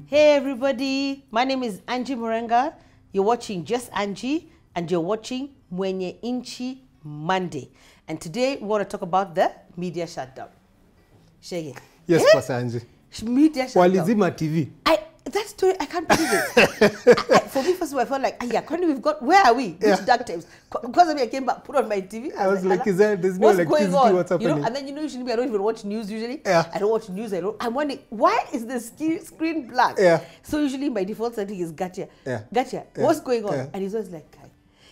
Hey everybody, my name is Angie Murenga. You're watching Just Angie and you're watching MwenyeNchi Monday. And today we want to talk about the media shutdown. Shege. Yes, Pastor Angie. Media shutdown. Walizima TV. That story, I can't believe it. For me, first of all, I felt like, we've got, where are we? Which dark times? Because of me, I came back, put on my TV. I was like, there's no electricity, what's happening? You know, and then usually I don't even watch news usually. Yeah. I don't watch news, I'm wondering, why is the screen black? Yeah. So usually my default setting is gotcha. Yeah. Gotcha. Yeah. What's going on? Yeah. And he's always like,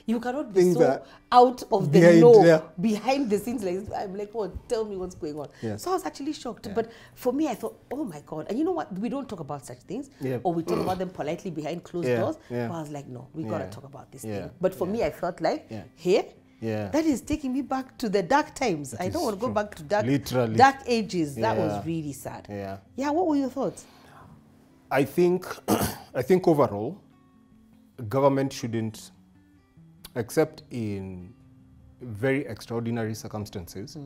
you cannot be Things so out of the know, behind the scenes like this. I'm like, oh, tell me what's going on. Yes. So I was actually shocked. But for me, I thought, oh my God. And you know what? We don't talk about such things. Yeah. Or we talk about them politely behind closed doors. Yeah. But I was like, no, we got to talk about this thing. Yeah. But for me, I felt like, here, that is taking me back to the dark times. I don't want to go back to dark ages. That was really sad. Yeah. Yeah, what were your thoughts? I think overall, government shouldn't, except in very extraordinary circumstances,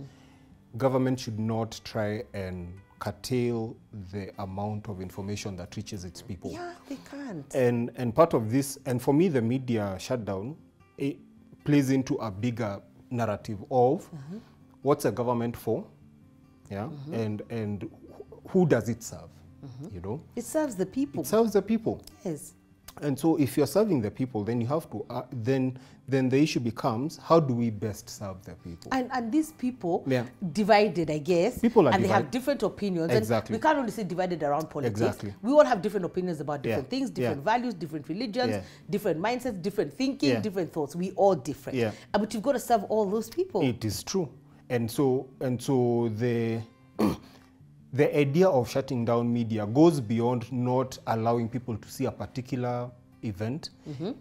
government should not try and curtail the amount of information that reaches its people. Yeah, they can't. And part of this, and for me, the media shutdown, it plays into a bigger narrative of what's a government for, and who does it serve, you know? It serves the people. It serves the people. Yes. And so if you're serving the people, then you have to, then the issue becomes, how do we best serve the people? And these people, divided, I guess. People are and divided. They have different opinions. Exactly. And we can't only say divided around politics. Exactly. We all have different opinions about different things, different values, different religions, different mindsets, different thinking, different thoughts. We all different. Yeah. But you've got to serve all those people. It is true. And so the the idea of shutting down media goes beyond not allowing people to see a particular event.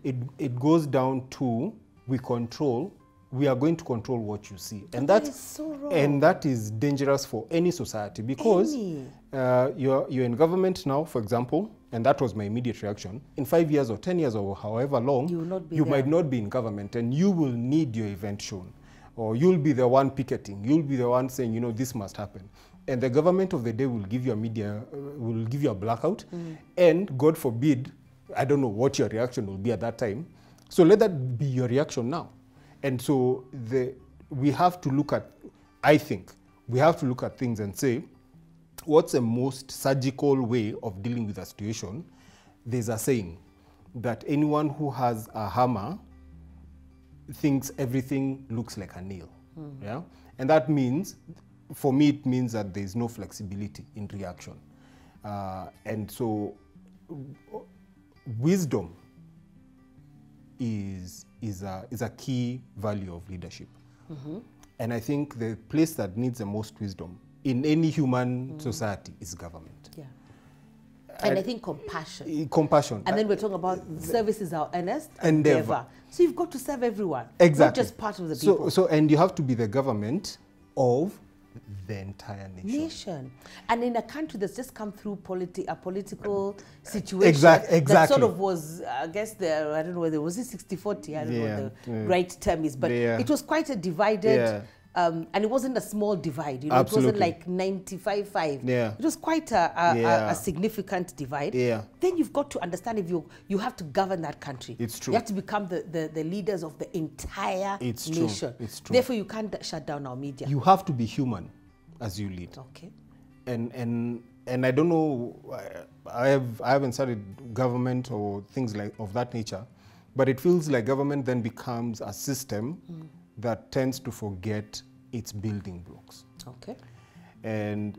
It goes down to we are going to control what you see. And that is so wrong. And that is dangerous for any society because you're in government now, for example, and that was my immediate reaction. In 5 years or 10 years or however long, you might not be in government and you will need your event shown. Or you'll be the one picketing. You'll be the one saying, you know, this must happen. And the government of the day will give you will give you a blackout. And God forbid, I don't know what your reaction will be at that time. So let that be your reaction now. And so we have to look at, I think, we have to look at things and say, what's the most surgical way of dealing with a situation? There's a saying that anyone who has a hammer thinks everything looks like a nail. Yeah? And that means, for me, it means that there's no flexibility in reaction. And so wisdom is a key value of leadership. And I think the place that needs the most wisdom in any human society is government. Yeah. And I think compassion. Compassion. And then we're talking about service is our earnest endeavor. So you've got to serve everyone. Exactly. Not just part of the people. And you have to be the government of the entire nation. And in a country that's just come through a political situation exactly. that sort of was, I guess, I don't know whether it was 60-40, I don't know what the right term is, but it was quite a divided, and it wasn't a small divide, you know, Absolutely. It wasn't like 95-5. It was quite a significant divide. Then you've got to understand if you have to govern that country. It's true. You have to become the leaders of the entire nation. It's true. Therefore, you can't shut down our media. You have to be human as you lead. Okay. And I don't know, I haven't studied government or things of that nature, but it feels like government then becomes a system that tends to forget its building blocks. Okay. And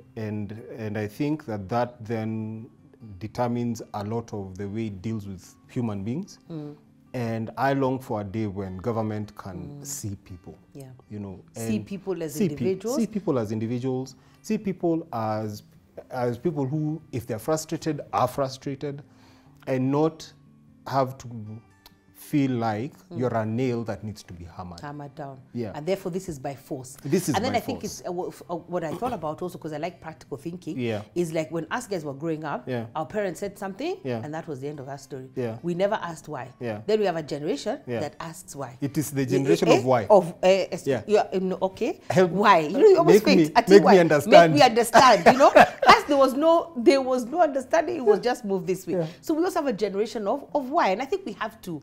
I think that then determines a lot of the way it deals with human beings. And I long for a day when government can see people. You know, see people as individuals. See people as individuals. See people as people who, if they're frustrated, are frustrated, and not have to feel like you're a nail that needs to be hammered. Hammered down. Yeah. And therefore, this is by force. This is and then by I think force. it's what I thought about also, because I like practical thinking, Yeah. is like when us guys were growing up, Yeah. our parents said something, Yeah. and that was the end of our story. Yeah. We never asked why. Yeah. Then we have a generation Yeah. that asks why. It is the generation of why. Yeah. Okay. Help, why? You know, you almost make faint. me understand. Make me understand. You know, as there was no understanding. It was just move this way. Yeah. So we also have a generation of why, and I think we have to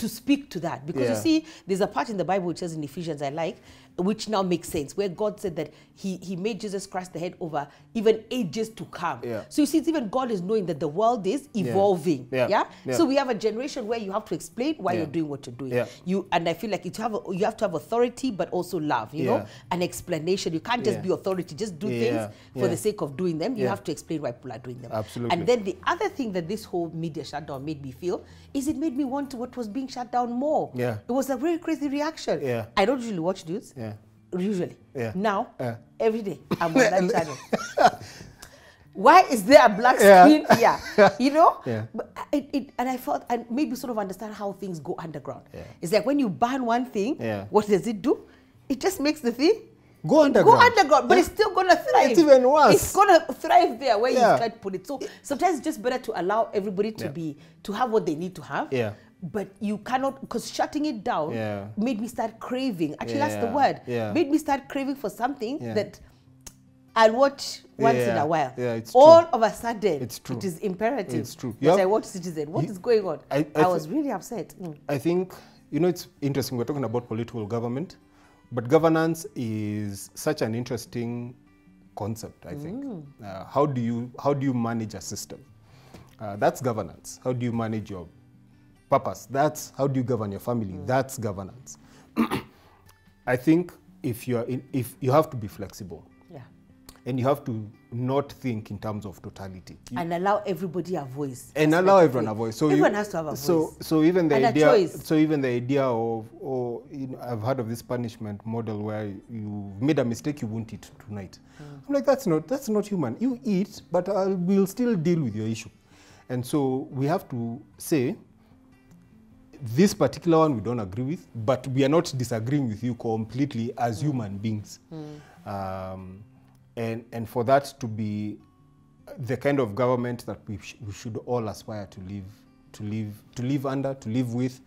speak to that, because you see, there's a part in the Bible which says in Ephesians, I like, which now makes sense, where God said that he made Jesus Christ the head over even ages to come. Yeah. So you see, it's even God is knowing that the world is evolving. Yeah. So we have a generation where you have to explain why you're doing what you're doing. Yeah. And I feel like you have to have authority, but also love. You know, an explanation. You can't just be authority. Just do things for the sake of doing them. You have to explain why people are doing them. Absolutely. And then the other thing that this whole media shutdown made me feel is it made me want what was being shut down more. Yeah. It was a very crazy reaction. Yeah. I don't usually watch news. Yeah. Usually. Yeah. Now, Yeah. every day, I'm on that channel. Why is there a black screen here? You know? Yeah. But and I felt, and maybe sort of understand how things go underground. Yeah. It's like when you ban one thing, what does it do? It just makes the thing go underground. But it's still going to thrive. It's even worse. It's going to thrive there where you try to put it. So sometimes it's just better to allow everybody to have what they need to have. Yeah. But you cannot, because shutting it down made me start craving. Actually, that's the word. Yeah. Made me start craving for something that I'll watch once in a while. Yeah, it's all true. of a sudden, It's true. it is imperative It's true. that I watch Citizen. What is going on? I was really upset. I think, you know, it's interesting. We're talking about political government, but governance is such an interesting concept, I think. How do you manage a system? That's governance. How do you manage your purpose? That's how do you govern your family? That's governance. I think if you have to be flexible. Yeah. And you have to not think in terms of totality. And allow everybody a voice. And allow everyone a voice. So everyone has to have a voice. So even the and idea. A choice. So even the idea of, you know, I've heard of this punishment model where you made a mistake, you won't eat tonight. I'm like, that's not human. You eat, but we'll still deal with your issue. And so we have to say, this particular one we don't agree with, but we are not disagreeing with you completely as human beings. And for that to be the kind of government that we should all aspire to live under, to live with,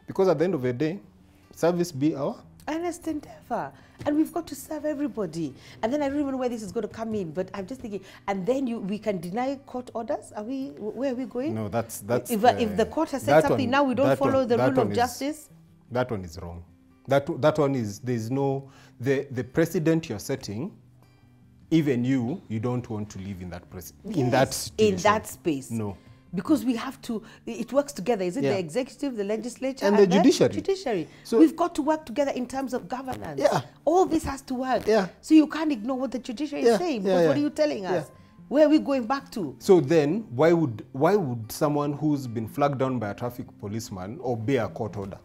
because at the end of the day, service be our earnest endeavor, and we've got to serve everybody. And then I don't even know where this is going to come in, but I'm just thinking. And then we can deny court orders. Where are we going? No, that's if the court has said something, now we don't follow the rule of justice. That one is wrong. That one is, there's no, the precedent you're setting. Even you don't want to live in that in that situation. In that space. No. Because we have to, it works together. Is it the executive, the legislature, and the judiciary? So we've got to work together in terms of governance. Yeah. All this has to work. Yeah. So you can't ignore what the judiciary is saying. Because what are you telling us? Where are we going back to? So then, why would someone who's been flagged down by a traffic policeman obey a court order?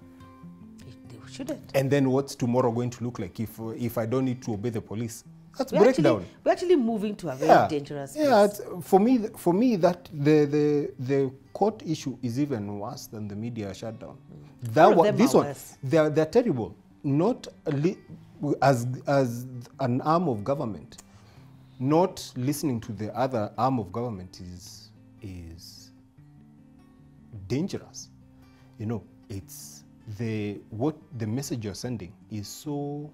They shouldn't. And then what's tomorrow going to look like if I don't need to obey the police? That's breakdown. We're actually moving to a very dangerous place. Yeah, for me, that the court issue is even worse than the media shutdown. They're terrible. Not as an arm of government. Not listening to the other arm of government is dangerous. You know, it's the message you're sending is so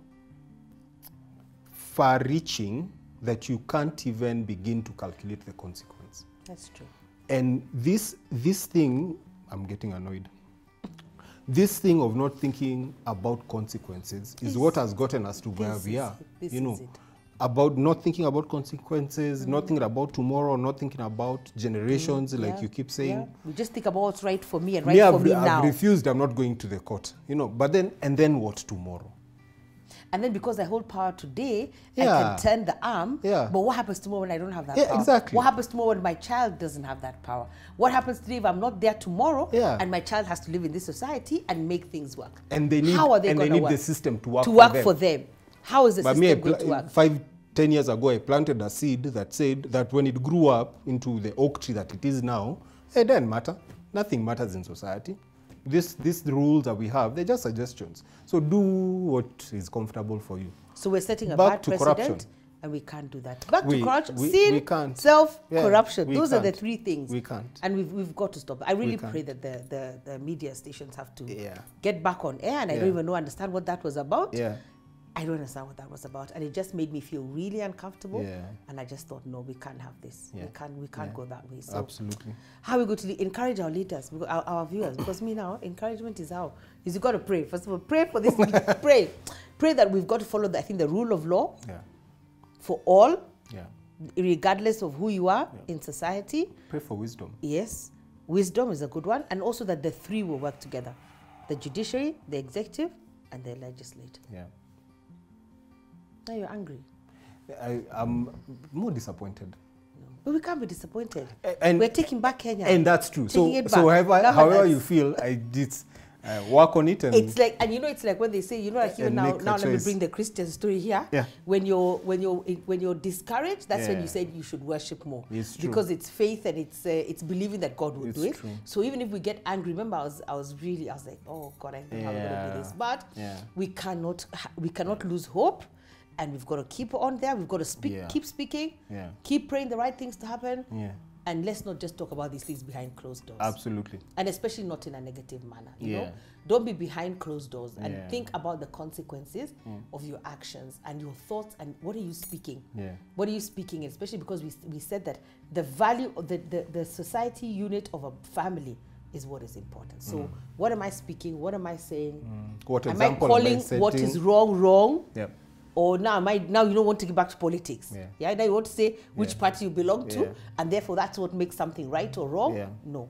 far-reaching that you can't even begin to calculate the consequence. That's true. And this thing, I'm getting annoyed. This thing of not thinking about consequences is what has gotten us to where we are. You know, about not thinking about consequences, not thinking about tomorrow, not thinking about generations, like you keep saying. Yeah. We just think about what's right for me and right for me now. I've refused. I'm not going to the court. You know, but then what tomorrow? And then because I hold power today, I can turn the arm. Yeah. But what happens tomorrow when I don't have that power? Exactly. What happens tomorrow when my child doesn't have that power? What happens today if I'm not there tomorrow and my child has to live in this society and make things work? And they need, how are they going to work? The system to work for them. How is the system going to work? 5-10 years ago, I planted a seed that said that when it grew up into the oak tree that it is now, it didn't matter. Nothing matters in society. these rules that we have, they're just suggestions. So do what is comfortable for you. So we're setting a Back bad to precedent, corruption. and we can't do that. Back to corruption, we sin, can't. self-corruption. Yeah, Those are the three things. We can't. And we've got to stop. I really pray that the media stations have to get back on air, and I don't even understand what that was about. Yeah. I don't understand what that was about, and it just made me feel really uncomfortable. Yeah. And I just thought, no, we can't have this. Yeah. We can't go that way. So absolutely. how are we going to encourage our leaders, our viewers? Because me now, encouragement is how is you got to pray. First of all, pray for this. pray that we've got to follow the rule of law. Yeah. For all. Yeah. Regardless of who you are in society. Pray for wisdom. Yes, wisdom is a good one, and also that the three will work together: the judiciary, the executive, and the legislature. Yeah. Now you're angry. I'm more disappointed. No. But we can't be disappointed. And we're taking back Kenya. And that's true. So however you feel, I did work on it. And it's like, and it's like when they say, like even now let me bring the Christian story here. Yeah. When you're discouraged, that's when you said you should worship more. It's true. Because it's faith and it's believing that God will do it. True. So even if we get angry, remember I was like, oh God, I don't know how we're gonna do this. But we cannot lose hope. And we've got to keep on there. We've got to speak, keep speaking, keep praying the right things to happen. Yeah. And let's not just talk about these things behind closed doors. Absolutely. And especially not in a negative manner. You know? Don't be behind closed doors and think about the consequences of your actions and your thoughts and what are you speaking? Yeah. What are you speaking? Especially because we said that the value of the society unit of a family is what is important. So what am I speaking? What am I saying? What am I calling what is wrong? Yep. Or now you don't want to get back to politics. Yeah. Now you want to say which party you belong to, and therefore that's what makes something right or wrong. Yeah. No.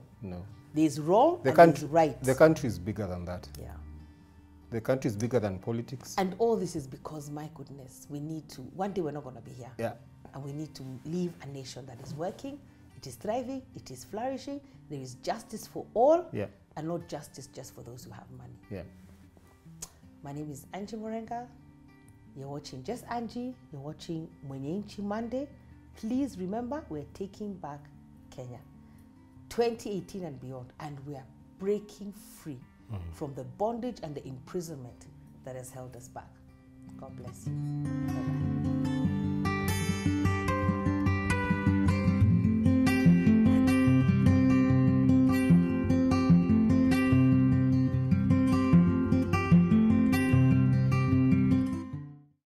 There's wrong and there's right. The country is bigger than that. Yeah. The country is bigger than politics. And all this is because, my goodness, we need to, one day we're not going to be here. Yeah. And we need to leave a nation that is working, it is thriving, it is flourishing, there is justice for all, and not justice just for those who have money. Yeah. My name is Angie Murenga. You're watching Just Angie. You're watching MwenyeNchi Monday. Please remember, we're taking back Kenya. 2018 and beyond. And we are breaking free from the bondage and the imprisonment that has held us back. God bless you.